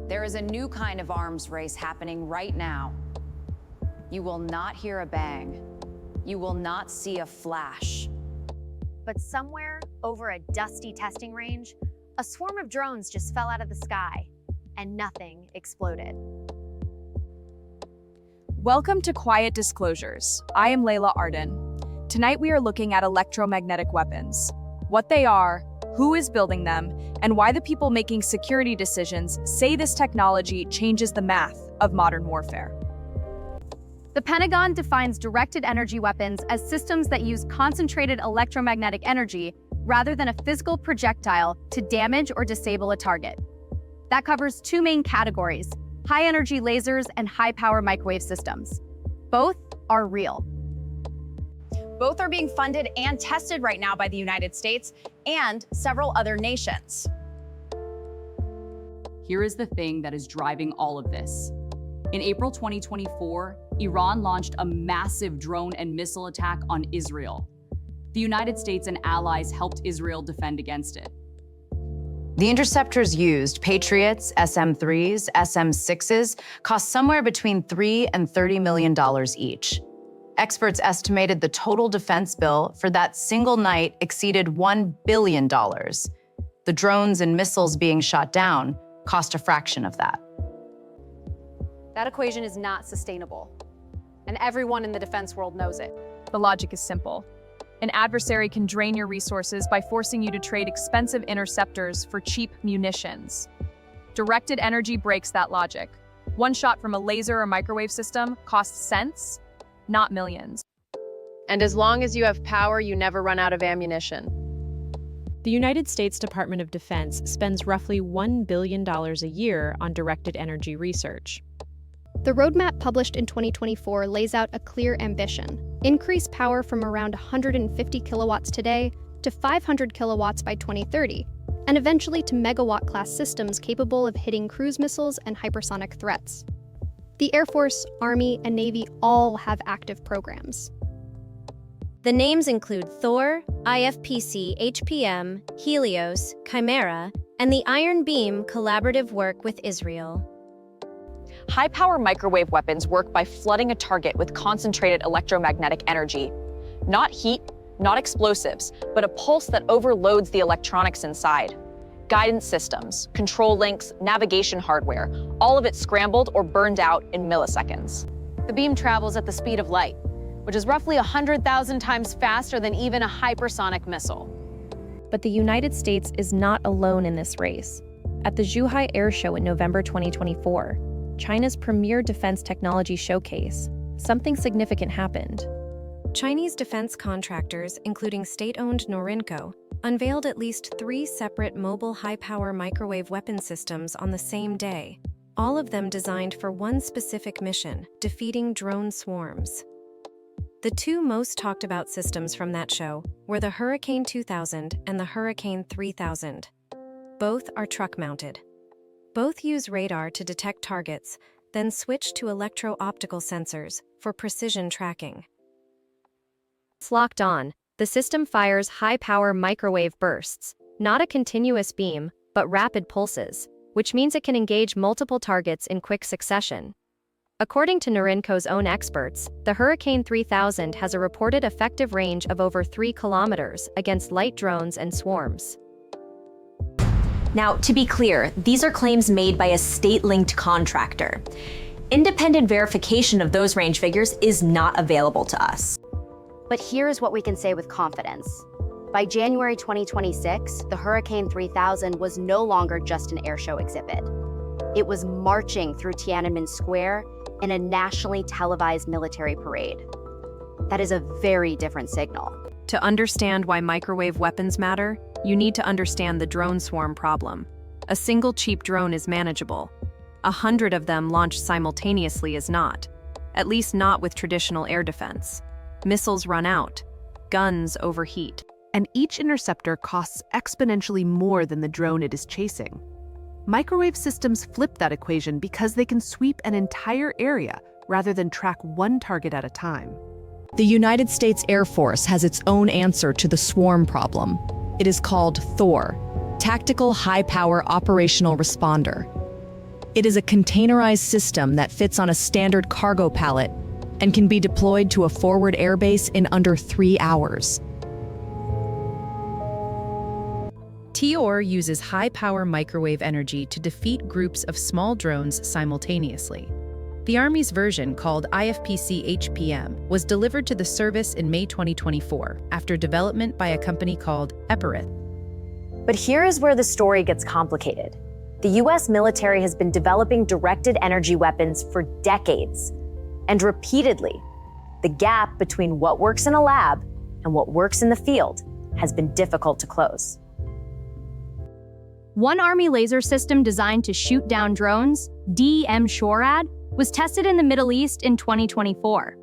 There is a new kind of arms race happening right now. You will not hear a bang. You will not see a flash. But somewhere over a dusty testing range, a swarm of drones just fell out of the sky, and nothing exploded. Welcome to Quiet Disclosures. I am Layla Arden. Tonight we are looking at electromagnetic weapons, what they are, who is building them, and why the people making security decisions say this technology changes the math of modern warfare. The Pentagon defines directed energy weapons as systems that use concentrated electromagnetic energy rather than a physical projectile to damage or disable a target. That covers two main categories: high-energy lasers and high-power microwave systems. Both are real. Both are being funded and tested right now by the United States and several other nations. Here is the thing that is driving all of this. In April 2024, Iran launched a massive drone and missile attack on Israel. The United States and allies helped Israel defend against it. The interceptors used, Patriots, SM-3s, SM-6s, cost somewhere between $3 and $30 million each. Experts estimated the total defense bill for that single night exceeded $1 billion. The drones and missiles being shot down cost a fraction of that. That equation is not sustainable, and everyone in the defense world knows it. The logic is simple. An adversary can drain your resources by forcing you to trade expensive interceptors for cheap munitions. Directed energy breaks that logic. One shot from a laser or microwave system costs cents, not millions. And as long as you have power, you never run out of ammunition. The United States Department of Defense spends roughly $1 billion a year on directed energy research. The roadmap published in 2024 lays out a clear ambition: increase power from around 150 kilowatts today to 500 kilowatts by 2030, and eventually to megawatt-class systems capable of hitting cruise missiles and hypersonic threats. The Air Force, Army, and Navy all have active programs. The names include Thor, IFPC, HPM, Helios, Chimera, and the Iron Beam collaborative work with Israel. High-power microwave weapons work by flooding a target with concentrated electromagnetic energy. Not heat, not explosives, but a pulse that overloads the electronics inside. Guidance systems, control links, navigation hardware, all of it scrambled or burned out in milliseconds. The beam travels at the speed of light, which is roughly 100,000 times faster than even a hypersonic missile. But the United States is not alone in this race. At the Zhuhai Air Show in November 2024, China's premier defense technology showcase, something significant happened. Chinese defense contractors, including state-owned Norinco, unveiled at least 3 separate mobile high-power microwave weapon systems on the same day, all of them designed for one specific mission: defeating drone swarms. The two most talked about systems from that show were the Hurricane 2000 and the Hurricane 3000. Both are truck-mounted. Both use radar to detect targets, then switch to electro-optical sensors for precision tracking. It's locked on. The system fires high-power microwave bursts, not a continuous beam, but rapid pulses, which means it can engage multiple targets in quick succession. According to Norinco's own experts, the Hurricane 3000 has a reported effective range of over 3 kilometers against light drones and swarms. Now, to be clear, these are claims made by a state-linked contractor. Independent verification of those range figures is not available to us. But here's what we can say with confidence. By January 2026, the Hurricane 3000 was no longer just an airshow exhibit. It was marching through Tiananmen Square in a nationally televised military parade. That is a very different signal. To understand why microwave weapons matter, you need to understand the drone swarm problem. A single cheap drone is manageable. 100 of them launched simultaneously is not, at least not with traditional air defense. Missiles run out, guns overheat. And each interceptor costs exponentially more than the drone it is chasing. Microwave systems flip that equation because they can sweep an entire area rather than track one target at a time. The United States Air Force has its own answer to the swarm problem. It is called Thor, Tactical High Power Operational Responder. It is a containerized system that fits on a standard cargo pallet and can be deployed to a forward airbase in under 3 hours. TOR uses high-power microwave energy to defeat groups of small drones simultaneously. The Army's version, called IFPC-HPM, was delivered to the service in May 2024 after development by a company called Eperith. But here is where the story gets complicated. The US military has been developing directed energy weapons for decades. And repeatedly, the gap between what works in a lab and what works in the field has been difficult to close. One Army laser system designed to shoot down drones, DEM SHORAD, was tested in the Middle East in 2024.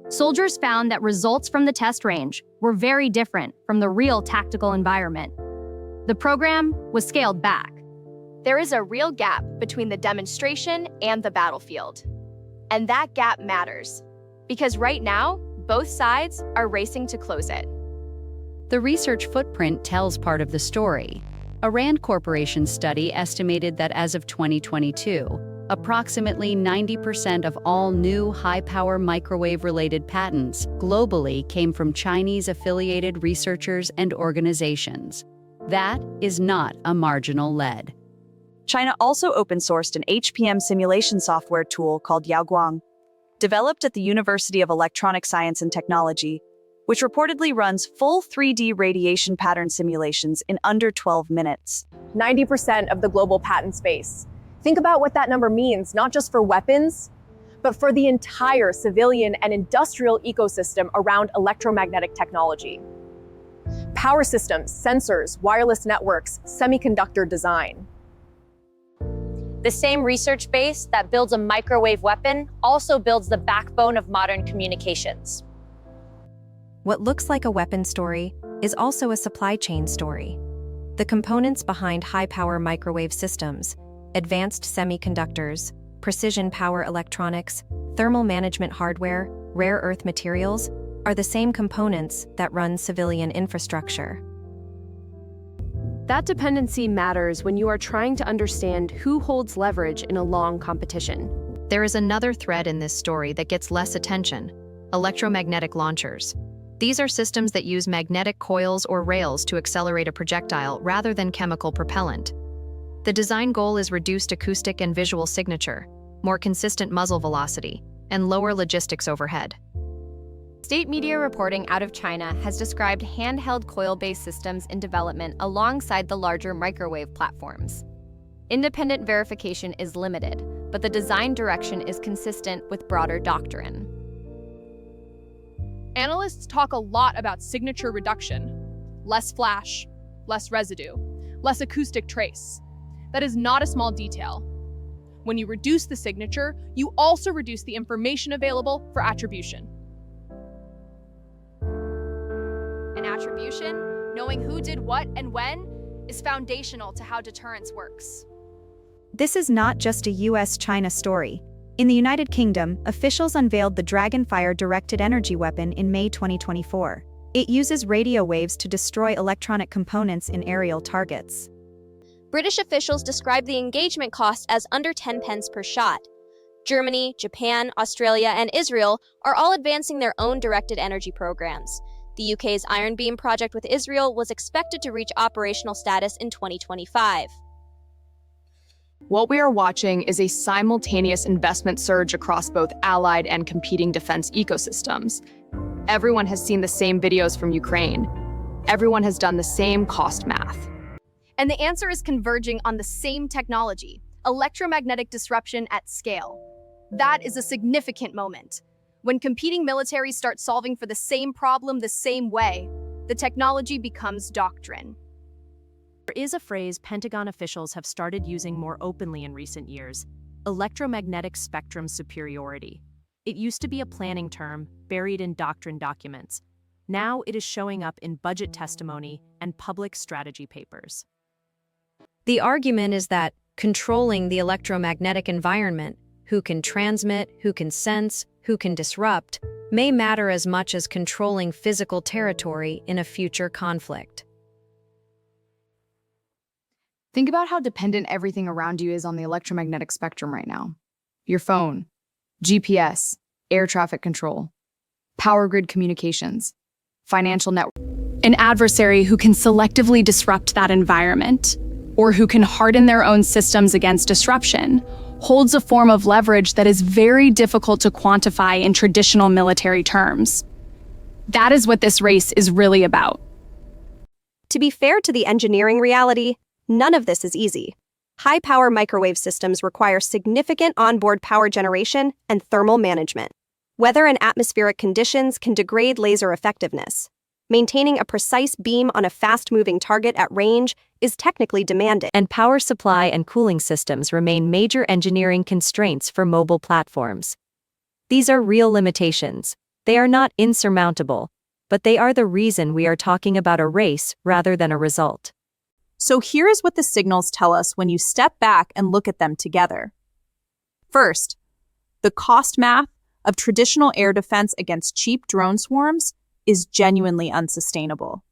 Soldiers found that results from the test range were very different from the real tactical environment. The program was scaled back. There is a real gap between the demonstration and the battlefield. And that gap matters, because right now, both sides are racing to close it. The research footprint tells part of the story. A Rand Corporation study estimated that as of 2022, approximately 90% of all new high-power microwave-related patents globally came from Chinese-affiliated researchers and organizations. That is not a marginal lead. China also open-sourced an HPM simulation software tool called Yaoguang, developed at the University of Electronic Science and Technology, which reportedly runs full 3D radiation pattern simulations in under 12 minutes. 90% of the global patent space. Think about what that number means, not just for weapons, but for the entire civilian and industrial ecosystem around electromagnetic technology. Power systems, sensors, wireless networks, semiconductor design. The same research base that builds a microwave weapon also builds the backbone of modern communications. What looks like a weapon story is also a supply chain story. The components behind high-power microwave systems, advanced semiconductors, precision power electronics, thermal management hardware, rare earth materials, are the same components that run civilian infrastructure. That dependency matters when you are trying to understand who holds leverage in a long competition. There is another thread in this story that gets less attention: electromagnetic launchers. These are systems that use magnetic coils or rails to accelerate a projectile rather than chemical propellant. The design goal is reduced acoustic and visual signature, more consistent muzzle velocity, and lower logistics overhead. State media reporting out of China has described handheld coil-based systems in development alongside the larger microwave platforms. Independent verification is limited, but the design direction is consistent with broader doctrine. Analysts talk a lot about signature reduction. Less flash, less residue, less acoustic trace. That is not a small detail. When you reduce the signature, you also reduce the information available for attribution. And attribution, knowing who did what and when, is foundational to how deterrence works. This is not just a US-China story. In the United Kingdom, officials unveiled the Dragonfire directed energy weapon in May 2024. It uses radio waves to destroy electronic components in aerial targets. British officials describe the engagement cost as under 10 pence per shot. Germany, Japan, Australia, and Israel are all advancing their own directed energy programs. The UK's Iron Beam project with Israel was expected to reach operational status in 2025. What we are watching is a simultaneous investment surge across both allied and competing defense ecosystems. Everyone has seen the same videos from Ukraine. Everyone has done the same cost math. And the answer is converging on the same technology: electromagnetic disruption at scale. That is a significant moment. When competing militaries start solving for the same problem the same way, the technology becomes doctrine. There is a phrase Pentagon officials have started using more openly in recent years: electromagnetic spectrum superiority. It used to be a planning term buried in doctrine documents. Now it is showing up in budget testimony and public strategy papers. The argument is that controlling the electromagnetic environment, who can transmit, who can sense, who can disrupt, may matter as much as controlling physical territory in a future conflict. Think about how dependent everything around you is on the electromagnetic spectrum right now. Your phone, GPS, air traffic control, power grid communications, financial network. An adversary who can selectively disrupt that environment, or who can harden their own systems against disruption, holds a form of leverage that is very difficult to quantify in traditional military terms. That is what this race is really about. To be fair to the engineering reality, none of this is easy. High-power microwave systems require significant onboard power generation and thermal management. Weather and atmospheric conditions can degrade laser effectiveness. Maintaining a precise beam on a fast-moving target at range is technically demanding. And power supply and cooling systems remain major engineering constraints for mobile platforms. These are real limitations. They are not insurmountable, but they are the reason we are talking about a race rather than a result. So here is what the signals tell us when you step back and look at them together. First, the cost math of traditional air defense against cheap drone swarms is genuinely unsustainable.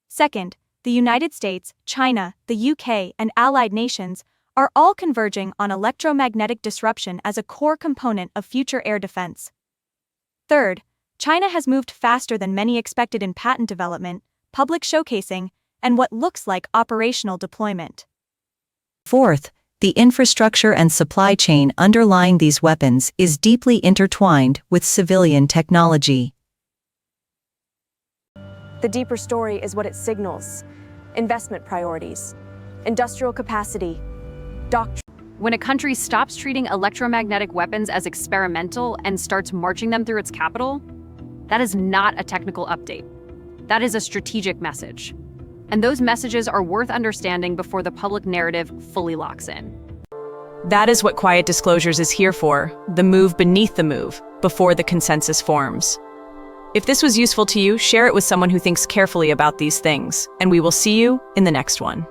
Second, the United States, China, the UK, and allied nations are all converging on electromagnetic disruption as a core component of future air defense. Third, China has moved faster than many expected in patent development, public showcasing, and what looks like operational deployment. Fourth, the infrastructure and supply chain underlying these weapons is deeply intertwined with civilian technology. The deeper story is what it signals: investment priorities, industrial capacity, doctrine. When a country stops treating electromagnetic weapons as experimental and starts marching them through its capital, that is not a technical update. That is a strategic message. And those messages are worth understanding before the public narrative fully locks in. That is what Quiet Disclosures is here for, the move beneath the move, before the consensus forms. If this was useful to you, share it with someone who thinks carefully about these things, and we will see you in the next one.